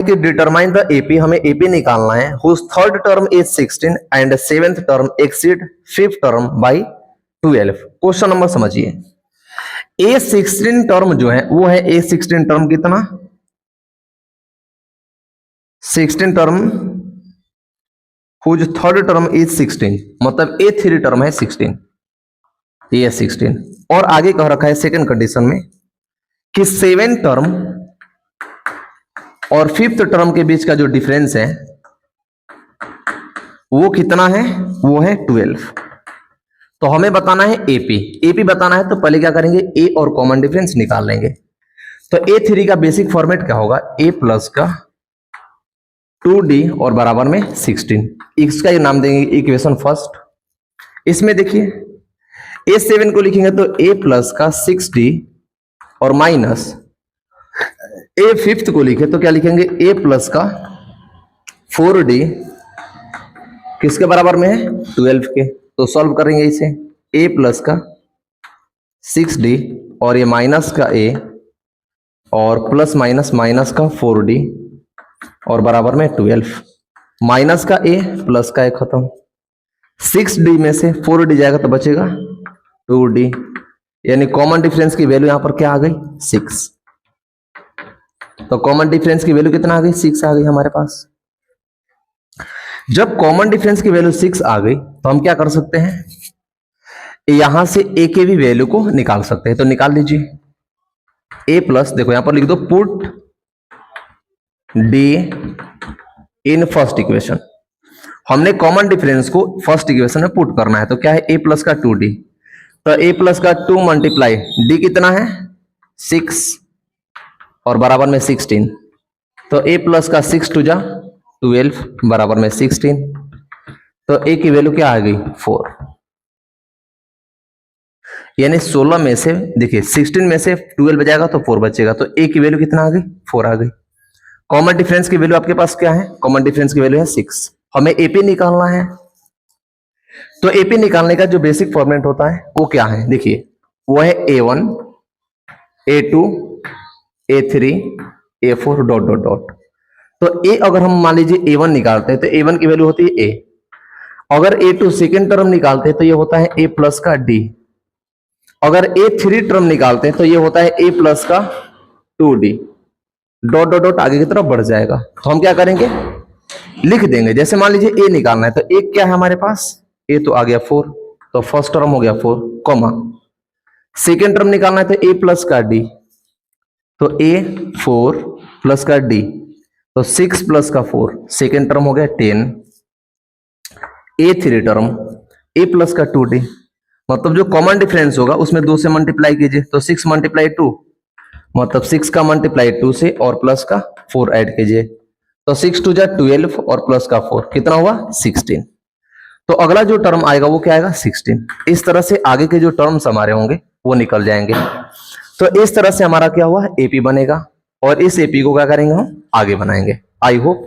कि determine the AP, हमें AP निकालना है whose third term is 16 and seventh term exceed fifth term by 12। Question number समझिए, A16 term जो है वो है A16 टर्म कितना 16 term whose third term is 16, मतलब A3 टर्म है 16, ये 16। और आगे कह रखा है सेकंड कंडीशन में कि 7 टर्म और फिफ्थ टर्म के बीच का जो डिफरेंस है वो कितना है, वो है 12। तो हमें बताना है एपी, एपी बताना है तो पहले क्या करेंगे, ए और कॉमन डिफरेंस निकाल लेंगे। तो A3 का बेसिक फॉर्मेट क्या होगा, a प्लस का 2d और बराबर में 16, इसका ये नाम देंगे इक्वेशन फर्स्ट। इसमें देखिए A7 को लिखेंगे तो a प्लस का 6d और माइनस a फिफ्थ को लिखे तो क्या लिखेंगे, a प्लस का 4d किसके बराबर में है, 12 के। तो सॉल्व करेंगे इसे, a प्लस का 6d और ये माइनस का a और प्लस माइनस माइनस का 4d और बराबर में 12। माइनस का a प्लस का a खत्म, 6d में से 4d जाएगा तो बचेगा 2d, यानी कॉमन डिफरेंस की वैल्यू यहां पर क्या आ गई, 6। तो कॉमन डिफरेंस की वैल्यू कितना आ गई, 6 आ गई हमारे पास। जब कॉमन डिफरेंस की वैल्यू 6 आ गई तो हम क्या कर सकते हैं, यहां से a के भी वैल्यू को निकाल सकते हैं। तो निकाल लीजिए, a प्लस, देखो यहां पर लिख दो put d in first equation. हमने कॉमन डिफरेंस को फर्स्ट इक्वेशन में पुट करना है, तो क्या है a प्लस का 2d, तो a प्लस का 2 मल्टीप्लाई d कितना है 6 और बराबर में 16, तो a प्लस का 6 टू जा 12 बराबर में 16, तो a की वैल्यू क्या आ गई 4, यानी 16 में से देखिए 16 में से 12 बचेगा तो 4 बचेगा, तो a की वैल्यू कितना आ गई 4 आ गई। कॉमन डिफरेंस की वैल्यू आपके पास क्या है, कॉमन डिफरेंस की वैल्यू है 6। हमें एपी निकालना है, तो एपी निकालने का जो बेसिक फॉर्मेट होता है वो क्या है, देखिए वो है a1 a2 a3 a4 dot dot dot. तो a अगर हम मान लीजिए a1 निकालते हैं तो a1 की वैल्यू होती है a, अगर a2 सेकेंड टर्म निकालते हैं तो ये होता है a प्लस का d, अगर a3 टर्म निकालते हैं तो ये होता है a प्लस का 2d, डॉट डॉट डॉट आगे की तरफ बढ़ जाएगा। तो हम क्या करेंगे, लिख देंगे, जैसे मान लीजिए a निकालना है तो a क्या है हमारे पास, a तो आ गया 4, तो फर्स्ट टर्म हो गया 4, कॉमा सेकेंड टर्म निकालना है तो a प्लस का d, तो a 4 प्लस का d, तो 6 प्लस का 4 सेकेंड टर्म हो गया 10, a3 टर्म a प्लस का 2d, मतलब जो कॉमन डिफरेंस होगा उसमें 2 से मल्टीप्लाई कीजिए, तो 6 मल्टीप्लाई 2 मतलब 6 का मल्टीप्लाई 2 से और प्लस का 4 ऐड कीजिए, तो 6 टू जा 12 और प्लस का 4 कितना हुआ 16। तो अगला जो टर्म आएगा वो क्या आएगा 16। इस तरह से आगे के जो टर्म्स हमारे होंगे वो निकल जाएंगे। तो इस तरह से हमारा क्या हुआ एपी बनेगा, और इस एपी को क्या करेंगे हम आगे बनाएंगे। I hope